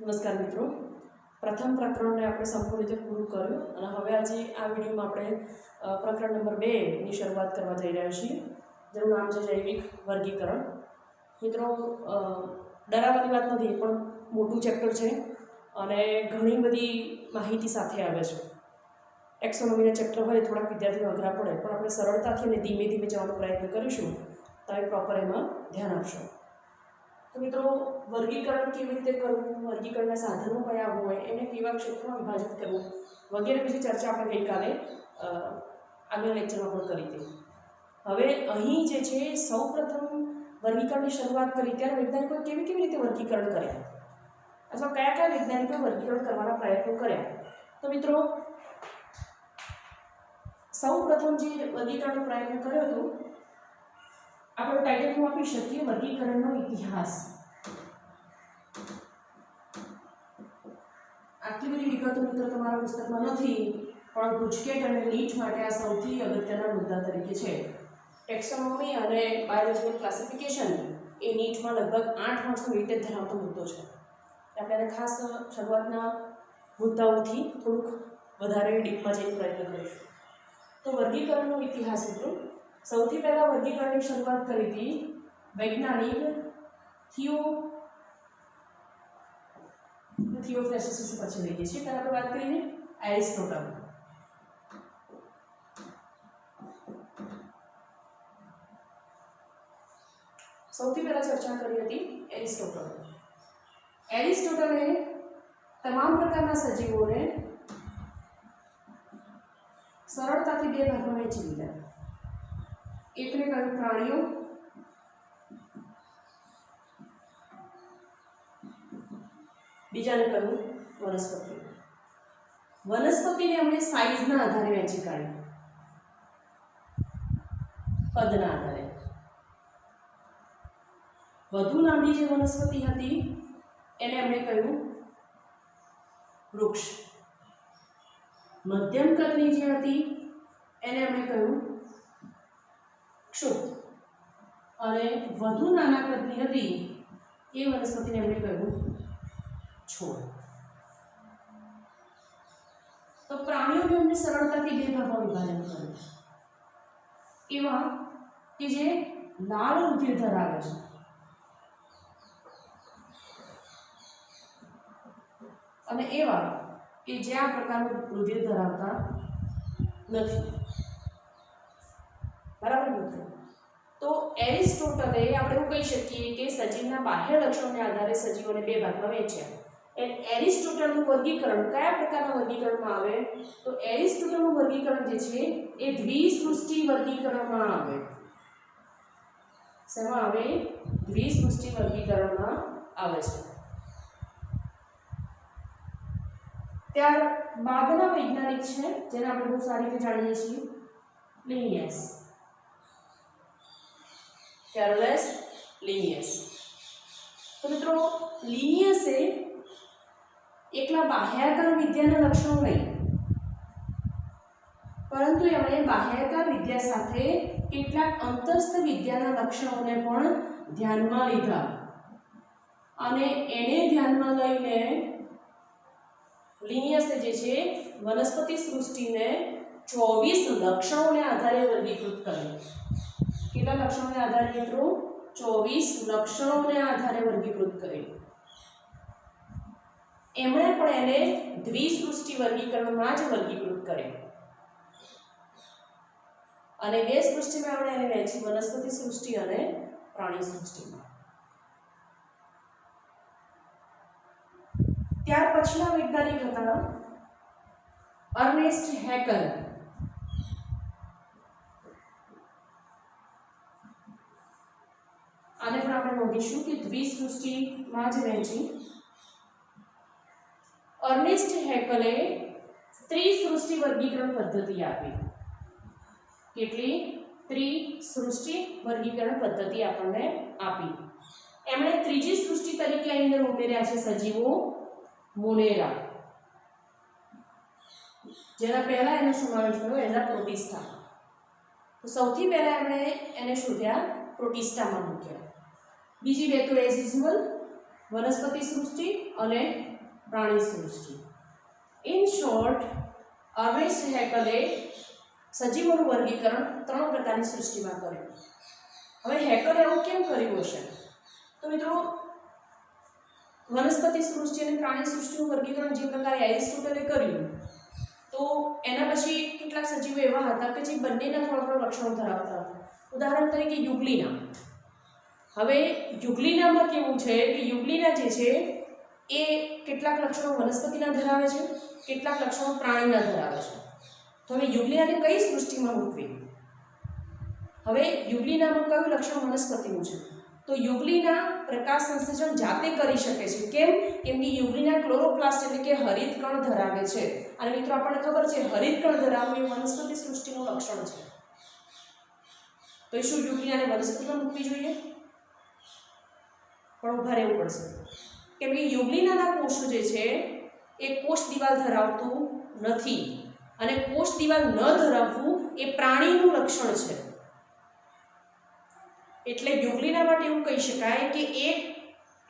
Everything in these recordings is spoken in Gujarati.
નમસ્કાર મિત્રો, પ્રથમ પ્રકરણને આપણે સંપૂર્ણ રીતે પૂરું કર્યું અને હવે આજે આ વિડીયોમાં આપણે પ્રકરણ નંબર 2 ની શરૂઆત કરવા જઈ રહ્યા છીએ, જેનું નામ છે જૈવિક વર્ગીકરણ. મિત્રો, ડરાવવાની વાત નથી, પણ મોટું ચેપ્ટર છે અને ઘણી બધી માહિતી સાથે આવે છે. ટેક્સોનોમીના ચેપ્ટર હોય થોડાક વિદ્યાર્થીઓ અઘરા પડે, પણ આપણે સરળતાથી અને ધીમે ધીમે જવાનો પ્રયત્ન કરીશું. તમે પ્રોપર એમાં ધ્યાન આપશો. તો મિત્રો, વર્ગીકરણ કેવી રીતે કરવું, વર્ગીકરણના સાધનો કયા હોય, એને કેવા ક્ષેત્રમાં વિભાજિત કરવું વગેરે વિશે ચર્ચા આપણે ગઈકાલે આગળ લેક્ચરમાં પણ કરી હતી. હવે અહીં જે છે સૌપ્રથમ વર્ગીકરણની શરૂઆત કરી ત્યારે વૈજ્ઞાનિકોએ કેવી રીતે વર્ગીકરણ કર્યા અથવા કયા કયા વૈજ્ઞાનિકોએ વર્ગીકરણ કરવાના પ્રયત્નો કર્યા. તો મિત્રો, સૌપ્રથમ જે વર્ગીકરણનો પ્રયત્ન કર્યો હતો, આપણે ટાઇટલ આપી શકીએ વર્ગીકરણનો ઇતિહાસ. આટલી બધી વિગતો મિત્રો તમારા પુસ્તકમાં નથી, પણ ગુજકેટ અને નીટ માટે આ સૌથી અગત્યના મુદ્દા તરીકે છે. ટેક્સોનોમી અને બાયોલોજીકલ ક્લાસિફિકેશન એ નીટમાં લગભગ 8 માર્ક્સનો વેટેજ ધરાવતો મુદ્દો છે. આપણે એને ખાસ શરૂઆતના મુદ્દાઓથી થોડુંક વધારે ડીપમાં જઈને પ્રયત્ન કરીશું. તો વર્ગીકરણનો ઇતિહાસ મિત્રો, સૌથી પહેલા વર્ગીકરણની શરૂઆત કરી હતી વૈજ્ઞાનિક થિયોફ્રેસ્ટસ પછી લઈએ છીએ. પહેલા આપણે વાત કરીએ એરિસ્ટોટલ. સૌથી પહેલા ચર્ચા કરી હતી એરિસ્ટોટલ. એરિસ્ટોટલે તમામ પ્રકારના સજીવોને સરળતાથી બે ભાગમાં વહેંચી દીધા. એકને કહ્યું પ્રાણીઓ, બીજાને કહ્યું વનસ્પતિઓ. વનસ્પતિને અમને સાઇઝના આધારે વહેંચી કાઢી, કદના આધારે. વધુ લાંબી જે વનસ્પતિ હતી એને અમને કહ્યું વૃક્ષ. મધ્યમ કદની જે હતી એને અમને કહ્યું ક્ષુપ. અને વધુ નાના કદની હતી એ વનસ્પતિને અમને કહ્યું છોડ. તો પ્રાણીઓને અમને સરળતાથી બે ભાગમાં વિભાજન કર્યું. એવા કે જે લાળ રુધિર ધરાવે છે અને એવા કે જે આ પ્રકારનું રુધિર ધરાવતા નથી. બરાબર મિત્રો? તો એરિસ્ટોટલે આપણે એવું કહી શકીએ કે સજીવના બાહ્ય લક્ષણોને આધારે સજીવોને બે ભાગમાં વહેંચ્યા. એરિસ્ટોટલનું વર્ગીકરણ કયા પ્રકારના વર્ગીકરણમાં આવે? તો એરિસ્ટોટલનું વર્ગીકરણ જે છે એ દ્વિસૃષ્ટિ વર્ગીકરણમાં આવે. શેમાં આવે? દ્વિસૃષ્ટિ વર્ગીકરણમાં આવે છે. ત્યાર બાદના વૈજ્ઞાનિક છે જેને આપણે બહુ સારી રીતે જાણીએ છીએ, લિનિયસ. Carolus Linnaeus. તો મિત્રો, લિનિયસે એકલા બાહ્યાકાર વિદ્યાના લક્ષણો નહીં, પરંતુ એમણે બાહ્યાકાર વિદ્યા સાથે કેટલાક અંતસ્થ વિદ્યાના લક્ષણોને પણ ધ્યાનમાં લીધા અને એને ધ્યાનમાં લઈને લિનિયસે જે છે વનસ્પતિ સૃષ્ટિને 24 લક્ષણોને આધારે વર્ગીકૃત કરી. કેટલા લક્ષણોને આધારે મિત્રો? 24 લક્ષણોને આધારે વર્ગીકૃત કરી. એમણે પણ એને દ્વિસૃષ્ટિ વર્ગીકરણમાં જ વર્ગીકૃત કરી. અને બે સૃષ્ટિમાં આપણે એને વહેંચી, વનસ્પતિ સૃષ્ટિ અને પ્રાણી સૃષ્ટિમાં. ત્યાર પછીના વૈજ્ઞાનિક હતા અર્નેસ્ટ હેકલ. આને પણ આપણે નોંધીશું કે દ્વિસૃષ્ટિમાં જ વહેંચી. અર્નેસ્ટ હેકલે ત્રિસૃષ્ટિ વર્ગીકરણ પદ્ધતિ આપી. કેટલી? ત્રિસૃષ્ટિ વર્ગીકરણ પદ્ધતિ આપણને આપી. એમણે ત્રીજી સૃષ્ટિ તરીકે અહીં અંદર ઉમેર્યા છે સજીવો મોનેરા, જેના પહેલા એનો સમાવેશ થયો એના પ્રોટિસ્ટા. તો સૌથી પહેલા એમણે એને શોધ્યા, પ્રોટિસ્ટામાં મૂક્યા. બીજી બે તો એઝ યુઝ્યુઅલ વનસ્પતિ સૃષ્ટિ અને પ્રાણી સૃષ્ટિ. ઇન શોર્ટ, અર્નેસ્ટ હેકલે સજીવોનું વર્ગીકરણ 3 પ્રકારની સૃષ્ટિમાં કર્યું. હવે હેકલે એવું કેમ કર્યું હશે? તો મિત્રો, વનસ્પતિ સૃષ્ટિ અને પ્રાણી સૃષ્ટિનું વર્ગીકરણ જે પ્રકારે એરિસ્ટોટલે કર્યું, તો એના પછી કેટલાક સજીવો એવા હતા કે જે બંનેના થોડા થોડા લક્ષણો ધરાવતા હતા. ઉદાહરણ તરીકે યુગ્લિના. હવે યુગ્લિનામાં કેવું છે કે યુગ્લિના જે છે એ કેટલાક લક્ષણો વનસ્પતિના ધરાવે છે, કેટલાક લક્ષણો પ્રાણીના ધરાવે છે. તો હવે યુગ્લિનાને કઈ સૃષ્ટિમાં મૂકવી? હવે યુગ્લિનામાં કયું લક્ષણ વનસ્પતિનું છે? તો યુગ્લિના પ્રકાશ સંશ્લેષણ જાતે કરી શકે છે. કેમ? કેમ કે યુગ્લિના ક્લોરોપ્લાસ્ટ એટલે કે હરિતકણ ધરાવે છે. અને મિત્રો, આપણને ખબર છે હરિતકણ ધરાવવું એ વનસ્પતિ સૃષ્ટિનું લક્ષણ છે. તો શું યુગ્લિનાને વનસ્પતિમાં મૂકવી જોઈએ? પણ ઉભા રહેવું પડશે, કેમ કે યુગ્લિનાના કોષો જે છે એ કોષ દિવાલ ધરાવતું નથી, અને કોષ દિવાલ ન ધરાવવું એ પ્રાણીનું લક્ષણ છે. એટલે યુગ્લિના માટે એવું કહી શકાય કે એક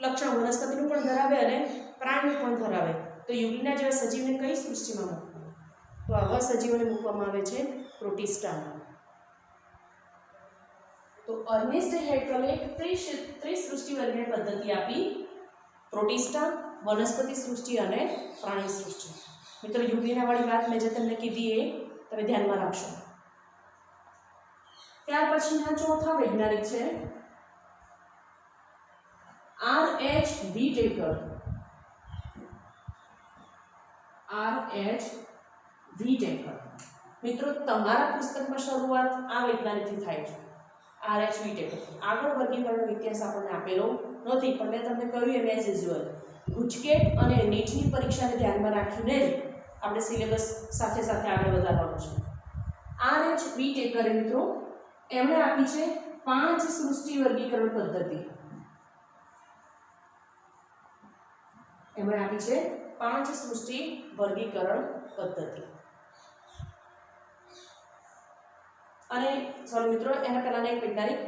લક્ષણ વનસ્પતિનું પણ ધરાવે અને પ્રાણીનું પણ ધરાવે. તો યુગ્લિના જેવા સજીવને કઈ સૃષ્ટિમાં મૂકવું? તો આવા સજીવોને મૂકવામાં આવે છે પ્રોટિસ્ટામાં. તો અર્નેસ્ટ હેકલે ત્રિસૃષ્ટિ વર્ગીકરણ પદ્ધતિ આપી: પ્રોટિસ્ટા, વનસ્પતિ સૃષ્ટિ અને પ્રાણી સૃષ્ટિ. મિત્રો, યુગ્લિના વાળી વાત મેં જે તમને કીધી એ તમે ધ્યાનમાં રાખશો. ત્યાર પછીના ચોથા વૈજ્ઞાનિક છે R.H. Whittaker. R.H. Whittaker. મિત્રો, તમારા પુસ્તકમાં શરૂઆત આ વૈજ્ઞાનિકથી થાય છે, R.H. Whittaker. આગળ વર્ગીકરણનો ઇતિહાસ આપણને આપેલો નથી, પણ મેં તમને કહ્યું એમ એઝ યુઝ્યુઅલ ગુજકેટ અને નીટની પરીક્ષાને ધ્યાનમાં રાખીને જ આપણે સિલેબસ સાથે સાથે આગળ વધારવાનું છે. R.H. Whittaker મિત્રો એમણે આપી છે 5 સૃષ્ટિ વર્ગીકરણ પદ્ધતિ. એમણે આપી છે 5 સૃષ્ટિ વર્ગીકરણ પદ્ધતિ. અને સોરી મિત્રો, એના પહેલાના એક વૈજ્ઞાનિક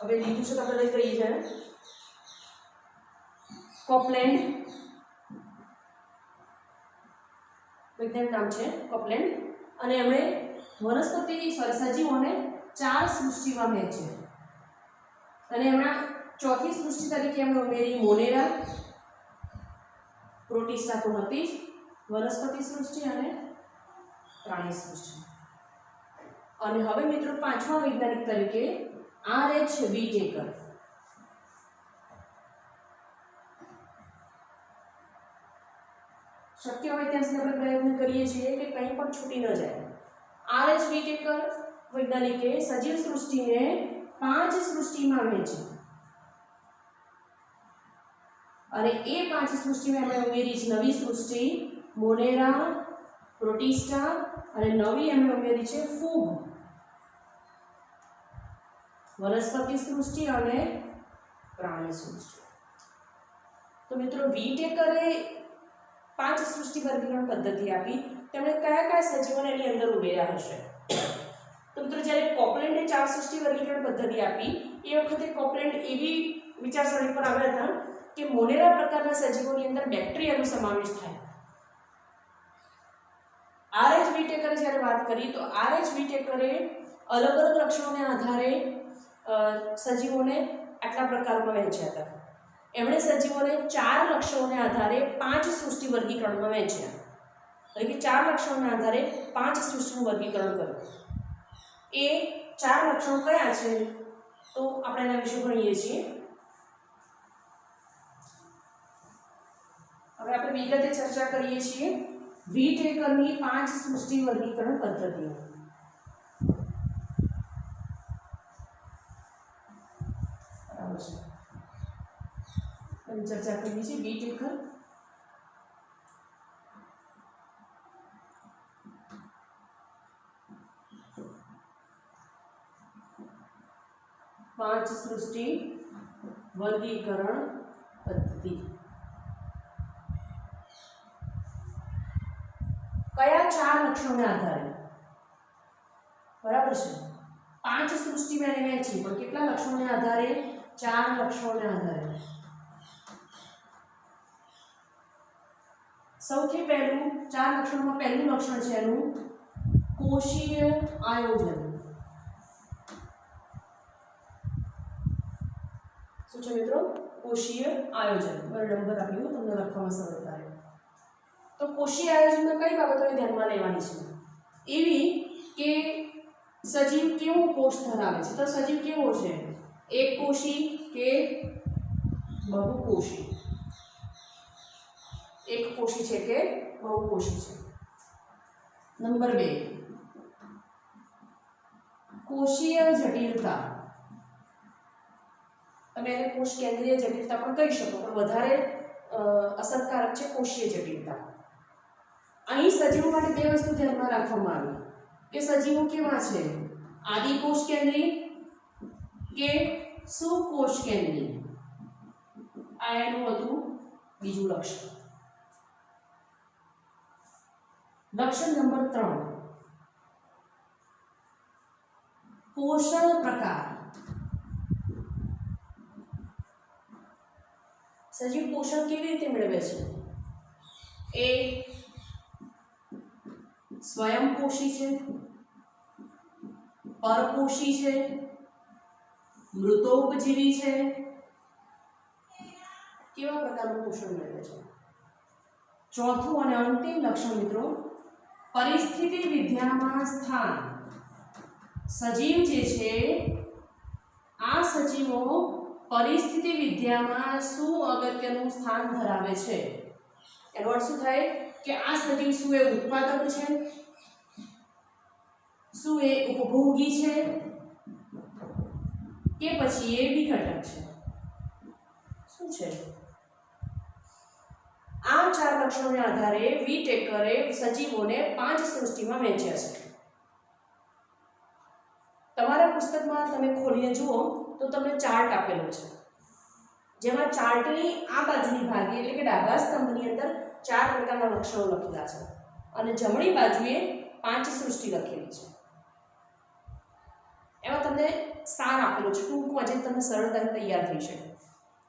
હવે લીધું છે તો આપણે લઈ જઈએ છે કોપલેન્ડ. વૈજ્ઞાનિક નામ છે કોપલેન્ડ, અને એમણે સજીવોને 4 સૃષ્ટિમાં વહેંચ્યા. અને એમના ચોથી સૃષ્ટિ તરીકે એમણે ઉમેરી મોનેરા, પ્રોટિસ્ટા તો હતી જ, વનસ્પતિ સૃષ્ટિ અને પ્રાણી સૃષ્ટિ. અને હવે મિત્રો, 5મા વૈજ્ઞાનિક તરીકે R.H. Whittaker. શક્ય હોય ત્યાં સુધી આપણે પ્રયત્ન કરીએ છીએ કે કંઈ પણ છૂટી ન જાય. R.H. Whittaker વૈજ્ઞાનિકે સજીવ સૃષ્ટિને 5 સૃષ્ટિમાં વહેંચી, અને એ 5 સૃષ્ટિમાં એમણે ઉમેરી છે નવી સૃષ્ટિ મોનેરા, પ્રોટિસ્ટા, અને નવી એમણે ઉમેરી છે ફૂગ, વનસ્પતિ સૃષ્ટિ અને પ્રાણી સૃષ્ટિ. તો મિત્રો, Whittacre 5 સૃષ્ટિ વર્ગીકરણ પદ્ધતિ આપી. તેમણે કયા કયા સજીવોને એની અંદર ઉમેર્યા હશે? તો મિત્રો, જ્યારે કોપલેન્ડે 4 સૃષ્ટિ વર્ગીકરણ પદ્ધતિ આપી એ વખતે કોપલેન્ડ એવી વિચારસરણી પર આવ્યા હતા કે મોનેરા પ્રકારના સજીવોની અંદર બેક્ટેરિયાનો સમાવેશ થાય. R.H. Whittaker જ્યારે વાત કરી તો R.H. Whittaker અલગ અલગ લક્ષણોને આધારે સજીવોને આટલા પ્રકારોમાં વહેંચ્યા હતા. એમણે સજીવોને 4 લક્ષણોને આધારે 5 સૃષ્ટિ વર્ગીકરણમાં વહેંચ્યા. એટલે કે 4 લક્ષણોના આધારે 5 સૃષ્ટિનું વર્ગીકરણ કર્યું. એ 4 લક્ષણો કયા છે તો આપણે એના વિશે ભણીએ છીએ. હવે આપણે વિગતે ચર્ચા કરીએ છીએ Whittakerની 5 સૃષ્ટિ વર્ગીકરણ પદ્ધતિઓ. બરાબર છે, ચર્ચા કરીએ છીએ Whittaker. પાંચ સૃષ્ટિ વર્ગીકરણ પદ્ધતિ. કયા 4 લક્ષણોને આધારે? બરાબર છે, 5 સૃષ્ટિ મેં વહેંચી, પણ કેટલા લક્ષણોને આધારે? 4 લક્ષણોને આધારે. સૌથી પહેલું 4 લક્ષણોમાં પહેલું લક્ષણ છે એનું કોષીય આયોજન. શું છે મિત્રો? કોષીય આયોજન. બરાબર, નંબર આપ્યું તમને લખવામાં સરળતા રહે. તો કોષીય આયોજનમાં કઈ બાબતોને ધ્યાનમાં લેવાની છે? એવી કે સજીવ કેવો કોષ ધરાવે છે. તો સજીવ કેવો છે? એક કોષી કે બહુકોષી? એક કોષી છે કે બહુકોષી છે? નંબર 2, કોષીય જટિલતા. તમે એને કોષ કેન્દ્રીય જટિલતા પણ કહી શકો, પણ વધારે અસરકારક છે કોષીય જટિલતા. અહીં સજીવો માટે 2 વસ્તુ ધ્યાનમાં રાખવામાં આવી કે સજીવો કેવા છે? આદિકોષ કેન્દ્રી કે સુકોષ કેન્દ્રી? આ એનું હતું બીજું લક્ષણ. લક્ષણ નંબર 3, પોષણ પ્રકાર. સજીવ પોષણ કેવી રીતે મેળવે છે? એ સ્વયંપોષી છે, પરપોષી છે, મૃતોપજીવી છે? કેવા પ્રકારનું પોષણ મેળવે છે? ચોથું અને અંતિમ લક્ષણ મિત્રો, પરિસ્થિતિ વિદ્યામાં સ્થાન. સજીવ જે છે આ સજીવો પરિસ્થિતિ વિદ્યામાં શું અગત્યનું સ્થાન ધરાવે છે? એનો અર્થ શું થાય કે આ સજીવ શું એ ઉત્પાદક છે, શું એ ઉપભોગી છે, કે પછી એ વિઘટક છે? શું છે? આ 4 લક્ષણોના આધારે વિટેકરે સજીવોને 5 સૃષ્ટિમાં વહેંચ્યા છે. તમારા પુસ્તકમાં તમે ખોલીને જુઓ તો તમને ચાર્ટ આપેલો છે, જેમાં ચાર્ટની આ બાજુની ભાગે એટલે કે ડાબા સ્તંભની અંદર 4 પ્રકારના લક્ષણો લખેલા છે અને જમણી બાજુએ 5 સૃષ્ટિ લખેલી છે. એમાં તમને સાર આપેલો છે ટૂંકમાં, જે તમને સરળતાથી તૈયાર થઈ શકે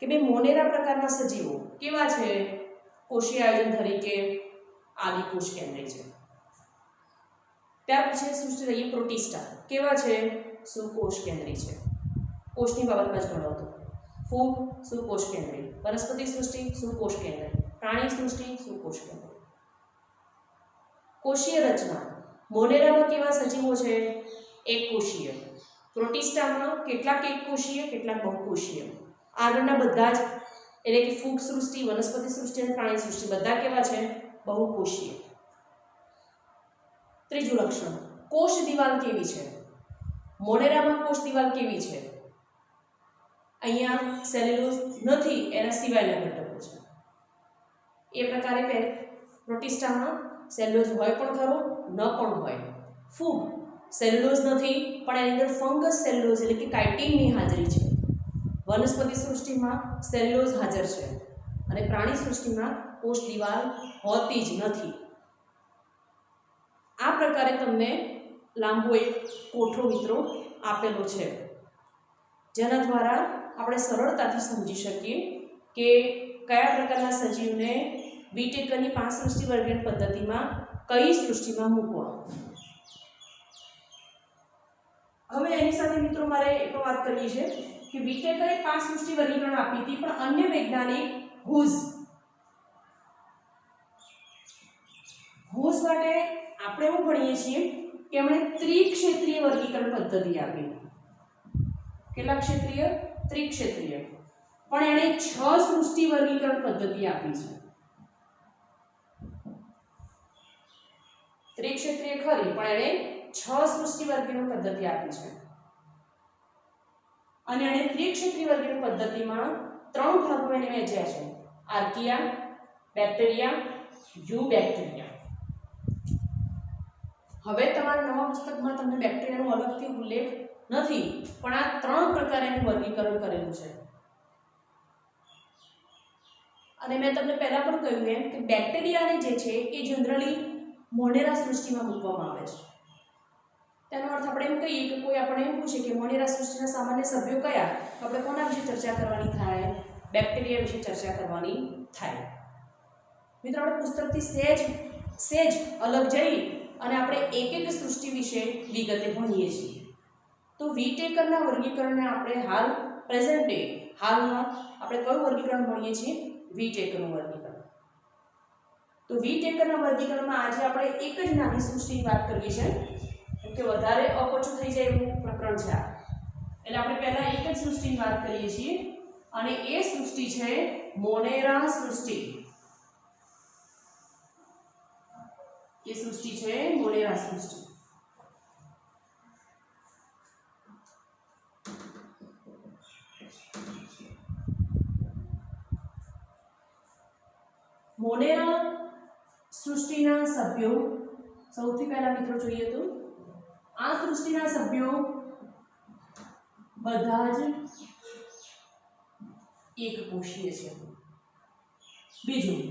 કે ભાઈ મોનેરા પ્રકારના સજીવો કેવા છે? કોષીય આયોજન તરીકે આદિકોષ કેન્દ્રી છે. ત્યાર પછી સૃષ્ટિ રહીએ પ્રોટિસ્ટા, કેવા છે? સુકોષ કેન્દ્રી છે. કોષની બાબતમાં જ ગણાવતો. ફૂગ સુકોષ કેન્દ્રી, વનસ્પતિ સૃષ્ટિ સુકોષ કેન્દ્રી, પ્રાણી સૃષ્ટિ સુકોષ કેન્દ્રી. કોષીય રચના, મોનેરામાં કેવા સજીવો છે? એકકોષીય. પ્રોટિસ્ટામાં કેટલાક એકકોષીય, કેટલાક બહુકોષીય. આગળના બધા જ એટલે કે ફૂગ સૃષ્ટિ, વનસ્પતિ સૃષ્ટિ અને પ્રાણી સૃષ્ટિ બધા કેવા છે? બહુકોષીય. ત્રીજું લક્ષણ, કોષ દિવાલ કેવી છે? મોનેરામાં કોષ દિવાલ કેવી છે? અહીંયા સેલ્યુલોઝ નથી, એના સિવાયના ઘટકો છે. એ પ્રકારે પ્રોટિસ્ટામાં સેલ્યુલોઝ હોય પણ ખરો, ન પણ હોય. ફૂગ સેલ્યુલોઝ નથી, પણ એની અંદર ફંગસ સેલ્યુલોઝ એટલે કે કાઇટિનની હાજરી છે. વનસ્પતિ સૃષ્ટિમાં સેલ્યુલોઝ હાજર છે અને પ્રાણી સૃષ્ટિમાં કોષ દિવાલ હોતી જ નથી. આ પ્રકારે તમને લાંબો એક કોઠો મિત્રો આપેલો છે, જેના દ્વારા આપણે સરળતાથી સમજી શકીએ કે કયા પ્રકારના સજીવને વિટેકરની 5 સૃષ્ટિ વર્ગીકરણ પદ્ધતિમાં કઈ સૃષ્ટિમાં મૂકવા. હવે એની સાથે મિત્રો મારે એક વાત કરવી છે કે વિટેકરે 5 સૃષ્ટિ વર્ગીકરણ આપી હતી, પણ અન્ય વૈજ્ઞાનિક હુઝ માટે આપણે એવું ભણીએ છીએ કે એમણે ત્રિક્ષેત્રીય વર્ગીકરણ પદ્ધતિ આપી. કેટલા ક્ષેત્રીય? ત્રિક્ષેત્રીય. પણ એણે 6 સૃષ્ટિ વર્ગીકરણ પદ્ધતિ આપી છે. ત્રિક્ષેત્રીય ખરી, પણ એણે 6 સૃષ્ટિ વર્ગીકરણ પદ્ધતિ આપી છે. અને એણે ત્રિક્ષેત્રીય વર્ગીકરણ પદ્ધતિમાં 3 ભાગોમાં એને વહેંચ્યા છે: આર્કિયા, બેક્ટેરિયા, યુબેક્ટેરિયા. હવે તમારા નવા પુસ્તકમાં તમને બેક્ટેરિયાનો અલગથી ઉલ્લેખ નથી, પણ આ 3 પ્રકારે એનું વર્ગીકરણ કરેલું છે. અને મેં તમને પહેલા પણ કહ્યું એમ કે બેક્ટેરિયાને જે છે એ જનરલી મોનેરા સૃષ્ટિમાં મૂકવામાં આવે છે. તેનો અર્થ આપણે એમ કહીએ કે કોઈ આપણે એમ પૂછે કે મોનેરા સૃષ્ટિના સામાન્ય સભ્યો કયા, તો આપણે કોના વિશે ચર્ચા કરવાની થાય? બેક્ટેરિયા વિશે ચર્ચા કરવાની થાય. મિત્રો આપણે પુસ્તકથી સેજ અલગ જઈ અને આપણે એક એક સૃષ્ટિ વિશે વિગતે ભણીએ છીએ. તો વીટેકરના વર્ગીકરણને આપણે હાલ પ્રેઝન્ટ હાલમાં આપણે કયું વર્ગીકરણ ભણીએ છીએ? વીટેકરનું વર્ગીકરણ. તો વીટેકરના વર્ગીકરણમાં આજે આપણે એક જ નાની સૃષ્ટિની વાત કરવી છે, કેમ કે વધારે અપોચું થઈ જાય એવું પ્રકરણ છે આ. એટલે આપણે પહેલા એક જ સૃષ્ટિની વાત કરીએ છીએ અને એ સૃષ્ટિ છે મોનેરા સૃષ્ટિ. એ સૃષ્ટિ છે મોનેરા સૃષ્ટિ. મોનેરા સૃષ્ટિના સભ્યો સૌથી પહેલા મિત્રો જોઈએ તો આ સૃષ્ટિના સભ્યો બધા જ એકકોષીય છે. બીજું,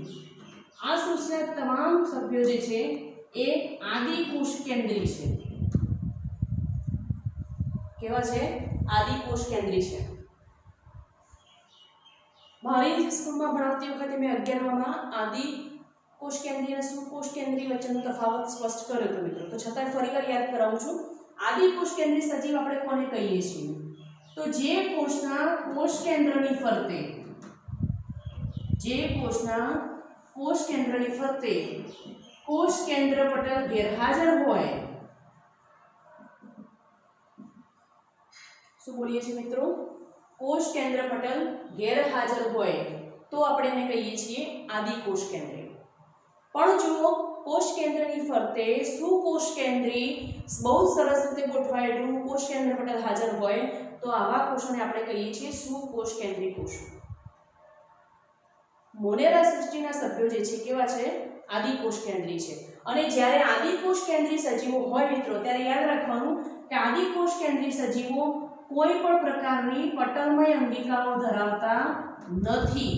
આ સૃષ્ટિના તમામ સભ્યો જે છે એ આદિકોષ કેન્દ્રી છે. કેવા છે? આદિકોષ કેન્દ્રી છે. મારી સ્કૂલમાં ભણાવતી વખતે મેં 11માં આદિકોષ કેન્દ્રી અને સુકોષ કેન્દ્રી વચ્ચેનો તફાવત સ્પષ્ટ કર્યો હતો મિત્રો. તો છતાંય ફરીવાર યાદ કરાવું છું. આદિકોષ કેન્દ્રી સજીવ આપણે કોને કહીએ છીએ? તો જે કોષના કોષ કેન્દ્રની ફરતે કોષ કેન્દ્ર પટલ ગેરહાજર હોય. શું બોલીએ છીએ મિત્રો? કોષ કેન્દ્ર પટલ ગેરહાજર હોય તો આપણે એને કહીએ છીએ આદિકોષ કેન્દ્રી. પણ જો કોષ કેન્દ્રની ફરતે સુકોષ કેન્દ્રી બહુ સરસ રીતે ગોઠવાયેલું કોષ કેન્દ્ર પટલ હાજર હોય તો આવા કોષોને આપણે કહીએ છીએ સુકોષ કેન્દ્રી કોષો. મોનેરા સૃષ્ટિના સભ્યો જે છે કેવા છે? આદિકોષ કેન્દ્રી છે. અને જ્યારે આદિકોષ કેન્દ્રી સજીવો હોય મિત્રો ત્યારે યાદ રાખવાનું કે આદિકોષ કેન્દ્રી સજીવો કોઈ પણ પ્રકારની પટલમય અંગિકાઓ ધરાવતા નથી.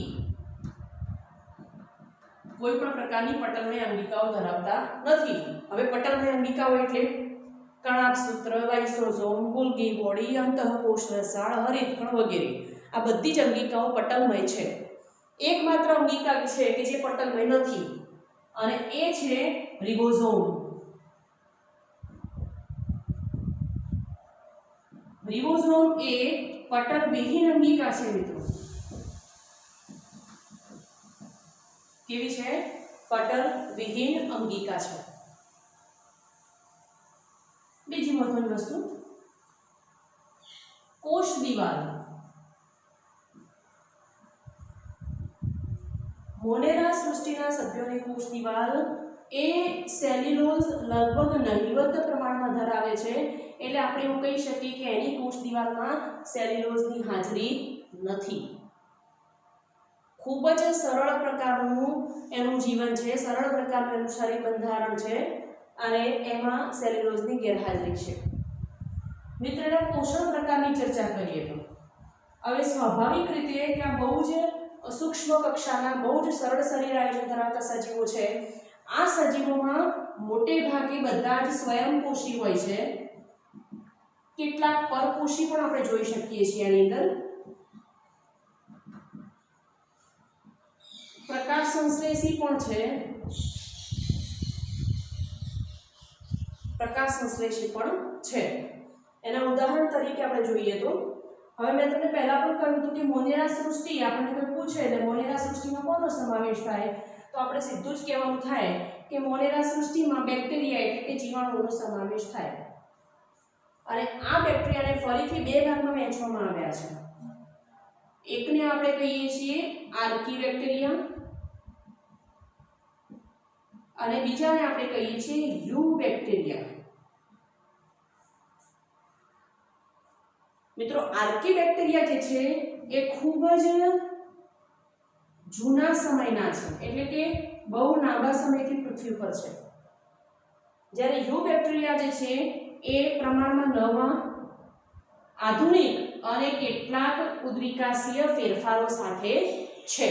કોઈ પણ પ્રકારની પટલમય અંગિકાઓ ધરાવતા નથી. હવે પટલમય અંગિકાઓ એટલે કણાભસૂત્ર, લાઇસોસોમ, ગોલ્ગી બોડી, અંતઃકોષ રસાળ, હરિતકણ વગેરે. આ બધી જ અંગિકાઓ પટલમય છે. એકમાત્ર અંગિકા છે કે જે પટલમય નથી અને એ છે રિબોઝોમ. રિબોઝોમ એ પટલ વિહીન અંગિકા છે મિત્રો. કેવી છે? પટલ વિહીન અંગિકા છે. બીજી મહત્વની વસ્તુ, કોષ દિવાલ. મોનેરા સૃષ્ટિના સભ્યોની કોષ દિવાલ એ સેલ્યુલોઝ લગભગ નહિવત પ્રમાણમાં ધરાવે છે. એટલે આપણે એવું કહી શકીએ કે એની કોષ દિવાલમાં સેલ્યુલોઝની હાજરી નથી. ખૂબ જ સરળ પ્રકારનું એનું જીવન છે, સરળ પ્રકારનું એનું શરીર બંધારણ છે અને એમાં સેલ્યુલોઝની ગેરહાજરી છે. મિત્રો પોષણ પ્રકારની ચર્ચા કરીએ તો હવે સ્વાભાવિક રીતે કે આ બહુ જ સૂક્ષ્મ કક્ષાના બહુ જ સરળ શરીર આયોજન ધરાવતા સજીવો છે. આ સજીવોમાં મોટે ભાગે બધા જ સ્વયંપોષી હોય છે. કેટલાક પરપોષી પણ આપણે જોઈ શકીએ છીએ. આની અંદર પ્રકાશ સંશ્લેષી પણ છે. એના ઉદાહરણ તરીકે આપણે જોઈએ તો હવે મેં તમને પહેલા પણ કહ્યું હતું કે મોનેરા સૃષ્ટિ આપણને કોઈ પૂછે એટલે મોનેરા સૃષ્ટિમાં કોનો સમાવેશ થાય તો આપણે સીધું જ કહેવાનું થાય કે મોનેરા સૃષ્ટિમાં બેક્ટેરિયા એટલે કે જીવાણુઓનો સમાવેશ થાય. અને આ બેક્ટેરિયાને ફરીથી બે ભાગમાં વહેંચવામાં આવ્યા છે. એકને આપણે કહીએ છીએ આર્કી બેક્ટેરિયા અને બીજાને આપણે કહીએ છીએ યુ બેક્ટેરિયા. મિત્રો આર્કી બેક્ટેરિયા જે છે એ ખૂબ જ જૂના સમયના છે, એટલે કે બહુ લાંબા સમયથી પૃથ્વી પર છે. જ્યારે યુ બેક્ટેરિયા જે છે એ પ્રમાણમાં નવા આધુનિક અને કેટલાક ઉદ્વિકાસીય ફેરફારો સાથે છે.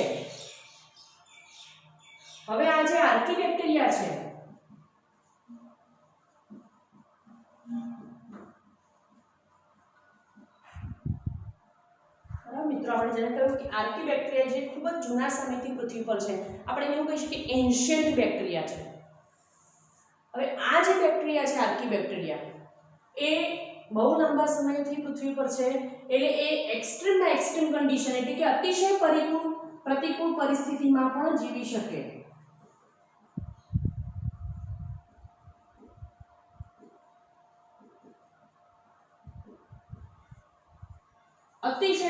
હવે આ જે આર્કી બેક્ટેરિયા છે મિત્રો આપણે જેને કહ્યું કે આર્કીબેક્ટેરિયા જે ખૂબ જ જૂના સમયથી પૃથ્વી પર છે, આપણે એવું કહીશું કે એન્શિયન્ટ બેક્ટેરિયા છે. હવે આ જે બેક્ટેરિયા છે આર્કીબેક્ટેરિયા એ બહુ લાંબા સમયથી પૃથ્વી પર છે, એટલે એ એક્સ્ટ્રીમમાં એક્સ્ટ્રીમ કન્ડિશન એટલે કે અતિશય પ્રતિકૂળ પરિસ્થિતિમાં પણ જીવી શકે. અતિશય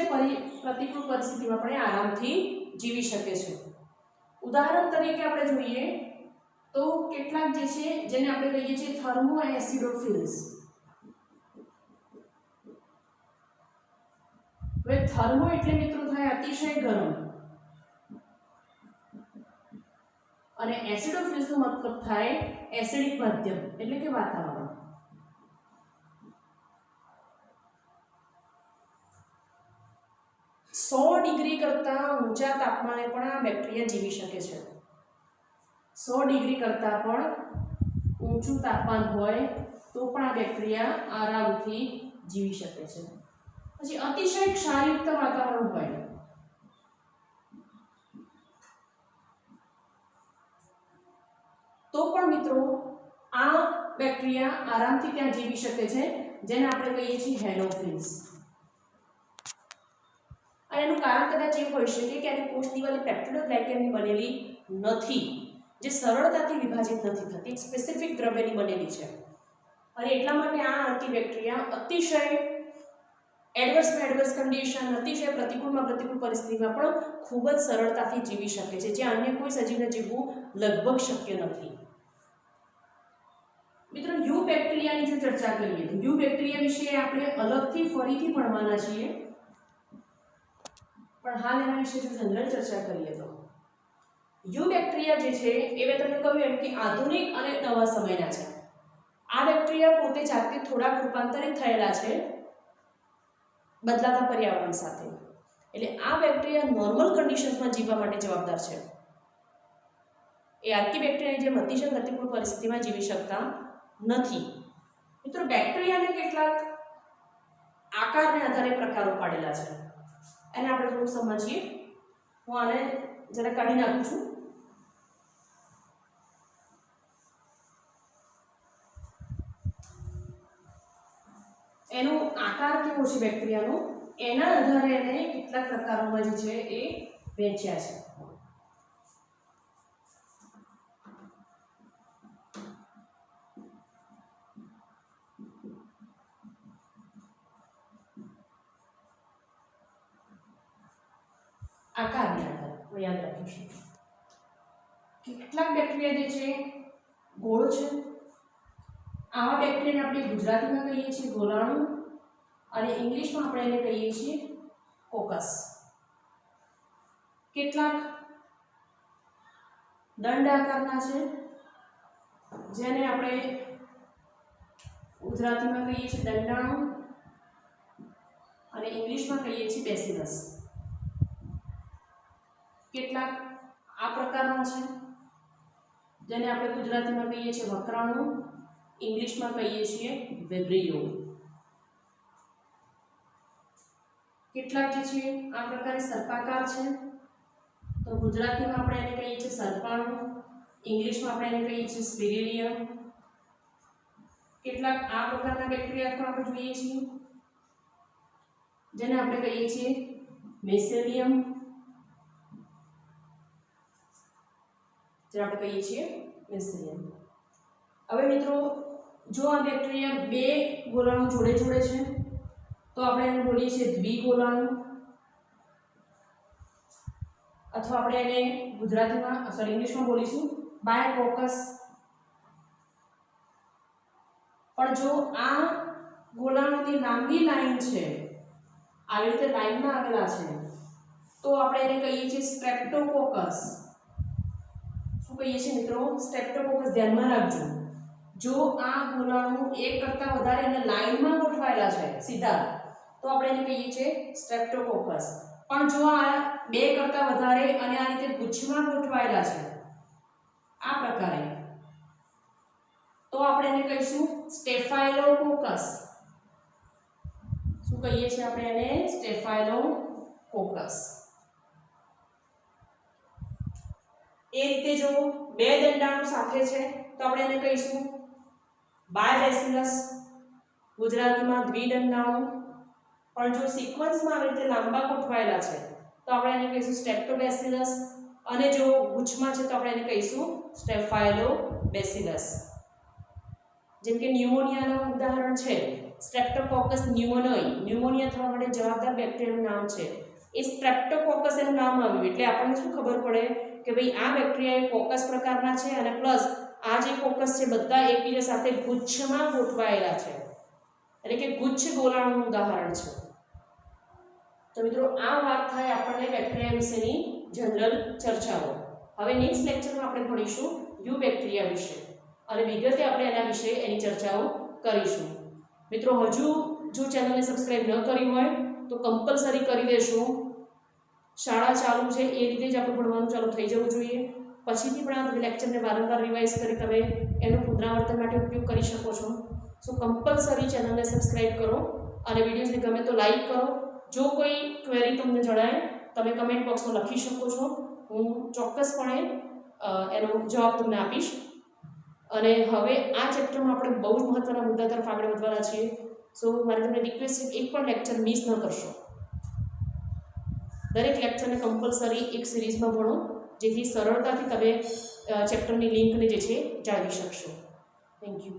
પ્રતિકૂળ પરિસ્થિતિમાં પણ આરામથી જીવી શકે છે. ઉદાહરણ તરીકે આપણે જોઈએ તો કેટલાક જે છે જેને આપણે કહીએ છીએ થર્મો એસિડોફિલ્સ. હવે થર્મો એટલે મિત્રો થાય અતિશય ગરમ અને એસિડોફિલ્સ નો મતલબ થાય એસિડિક માધ્યમ એટલે કે વાતાવરણ. સો ડિગ્રી કરતાં ઊંચા તાપમાને પણ આ બેક્ટેરિયા જીવી શકે છે. 100 ડિગ્રી કરતાં પણ ઊંચું તાપમાન હોય તો પણ આ બેક્ટેરિયા આરામથી જીવી શકે છે. પછી અતિશય ક્ષારયુક્ત વાતાવરણ હોય તો પણ મિત્રો આ બેક્ટેરિયા આરામથી ત્યાં જીવી શકે છે, જેને આપણે કહીએ છીએ હેલોફિલ્સ. અને એનું કારણ કદાચ એવું હોઈ શકે કે આની કોષ દિવાલ પેપ્ટિડોગ્લાયકેનની બનેલી નથી, જે સરળતાથી વિભાજિત નથી થતી, એક સ્પેસિફિક દ્રવ્યની બનેલી છે. અને એટલા માટે આ આર્કીબેક્ટેરિયા અતિશય એડવર્સ કન્ડિશન, અતિશય પ્રતિકૂળ પરિસ્થિતિમાં પણ ખૂબ જ સરળતાથી જીવી શકે છે, જે અન્ય કોઈ સજીવને જીવવું લગભગ શક્ય નથી. મિત્રો યુ બેક્ટેરિયાની જો ચર્ચા કરીએ તો યુ બેક્ટેરિયા વિશે આપણે અલગથી ફરીથી ભણવાના છીએ, પણ હાલ એના વિશે જો જનરલ ચર્ચા કરીએ તો યુ બેક્ટેરિયા જે છે એ મેં તમને કહ્યું એમ કે આધુનિક અને નવા સમયના છે. આ બેક્ટેરિયા પોતે જાતે થોડાક રૂપાંતરિત થયેલા છે બદલાતા પર્યાવરણ સાથે, એટલે આ બેક્ટેરિયા નોર્મલ કન્ડિશન્સમાં જીવવા માટે જવાબદાર છે. એ આર્કીબેક્ટેરિયાની જેમ અતિશય પ્રતિકૂળ પરિસ્થિતિમાં જીવી શકતા નથી. મિત્રો બેક્ટેરિયાને કેટલાક આકારને આધારે પ્રકારો પાડેલા છે, એને આપણે થોડું સમજીએ. હું આને જરા કાઢી નાખું છું. એનો આકાર કેવો છે બેક્ટેરિયાનો, એના આધારે એને કેટલાક પ્રકારોમાં જે છે એ વહેંચ્યા છે. આકારને આધારે યાદ રાખીશું. કેટલાક બેક્ટેરિયા જે છે ગોળ છે. આવા બેક્ટેરિયાને આપણે ગુજરાતીમાં કહીએ છીએ ગોલાણુ અને ઇંગ્લિશમાં આપણે એને કહીએ છીએ કોકસ. કેટલાક દંડ આકારના છે, જેને આપણે ગુજરાતીમાં કહીએ છીએ દંડાણુ અને ઇંગ્લિશમાં કહીએ છીએ બેસિલસ. કેટલાક આ પ્રકારના છે, જેને આપણે ગુજરાતીમાં કહીએ છીએ વક્રાણુ, ઇંગ્લિશમાં કહીએ છીએ વિબ્રિયો. કેટલાક જે છે આ પ્રકારે સર્પાકાર છે, તો ગુજરાતીમાં આપણે એને કહીએ છીએ સર્પાણુ, ઇંગ્લિશમાં આપણે એને કહીએ છીએ સ્પિરિલિયમ. કેટલાક આ પ્રકારના બેક્ટેરિયા પણ આપણે જોઈએ છીએ, જેને આપણે કહીએ છીએ મેસેલિયમ, જેને આપણે કહીએ છીએ મેસેલિયમ. હવે મિત્રો જો આ બેક્ટેરિયા બે ગોળાણુ જોડે જોડે છે તો આપણે એને બોલીએ છીએ દ્વિગોળાણુ, અથવા આપણે એને ગુજરાતીમાં ઇંગ્લિશમાં બોલીશું બાયકોકસ. પણ જો આ ગોળાણુની લાંબી લાઈન છે, આવી રીતે લાઈનમાં આવેલા છે, તો આપણે એને કહીએ છીએ સ્ટ્રેપ્ટોકોકસ. શું કહીએ છીએ મિત્રો? સ્ટ્રેપ્ટોકોકસ. ધ્યાનમાં રાખજો, જો આ ગોળાણુ એક કરતાં વધારે અને લાઈનમાં ગોઠવાયેલા છે સીધા, તો આપણે એને કહીએ છીએ સ્ટ્રેપ્ટોકોકસ. પણ જો આ બે કરતાં વધારે અને આ રીતે ગુચ્છમાં ગોઠવાયેલા છે આ પ્રકારે, તો આપણે એને કહીશું સ્ટેફાઇલોકોકસ. શું કહીએ છીએ આપણે એને? સ્ટેફાઇલોકોકસ. કોકસ. એ રીતે જો બે દંડાણુ સાથે છે તો આપણે એને કહીશું બાયબેસિલસ, ગુજરાતીમાં દ્વિદંડાણુ. પણ જો સિક્વન્સમાં આવી રીતે લાંબા ગોઠવાયેલા છે તો આપણે એને કહીશું સ્ટ્રેપ્ટોબેસિલસ, અને જો ગુચ્છમાં છે તો આપણે એને કહીશું સ્ટેફાયલોબેસિલસ. જેમ કે ન્યુમોનિયાનું ઉદાહરણ છે સ્ટ્રેપ્ટોકોકસ ન્યુમોનિયાઈ, ન્યુમોનિયા થવા માટે જવાબદાર બેક્ટેરિયાનું નામ છે. એ સ્ટ્રેપ્ટોકોકસ એનું નામ આવ્યું એટલે આપણને શું ખબર પડે કે ભાઈ આ બેક્ટેરિયા એ કોકસ પ્રકારના છે, અને પ્લસ આ જે કોકસ છે બધા એકબીજા સાથે ગુચ્છમાં ગોઠવાયેલા છે, એટલે કે ગુચ્છ ગોલાણુનું ઉદાહરણ છે. તો મિત્રો આ વાત થાય આપણને બેક્ટેરિયા વિશેની જનરલ ચર્ચાઓ. હવે નેક્સ્ટ લેક્ચરમાં આપણે ભણીશું યુ બેક્ટેરિયા વિશે, અને વિગતે આપણે એના વિશે એની ચર્ચાઓ કરીશું. મિત્રો હજુ જો ચેનલને સબસ્ક્રાઇબ ન કરી હોય તો કમ્પલસરી કરી દેશું. શાળા ચાલુ છે એ રીતે જ આપણું ભણવાનું ચાલુ થઈ જવું જોઈએ. પછીથી પણ આ લેક્ચરને વારંવાર રિવાઇઝ કરી તમે એનું પુનરાવર્તન માટે ઉપયોગ કરી શકો છો. સો કમ્પલસરી ચેનલને સબસ્ક્રાઇબ કરો અને વિડીયોઝને ગમે તો લાઈક કરો. જો કોઈ ક્વેરી તમને જણાય તમે કમેન્ટ બોક્સમાં લખી શકો છો, હું ચોક્કસપણે એનો જવાબ તમને આપીશ. અને હવે આ ચેપ્ટરમાં આપણે બહુ જ મહત્ત્વના મુદ્દા તરફ આગળ વધવાના છીએ. સો મારી તમને રિક્વેસ્ટ છે એક પણ લેક્ચર મિસ ન કરશો. દરેક લેક્ચરને કમ્પલસરી એક સિરીઝમાં ભણો, જેથી સરળતાથી તમે ચેપ્ટરની લિંકને જે છે જાળવી શકશો. Thank you.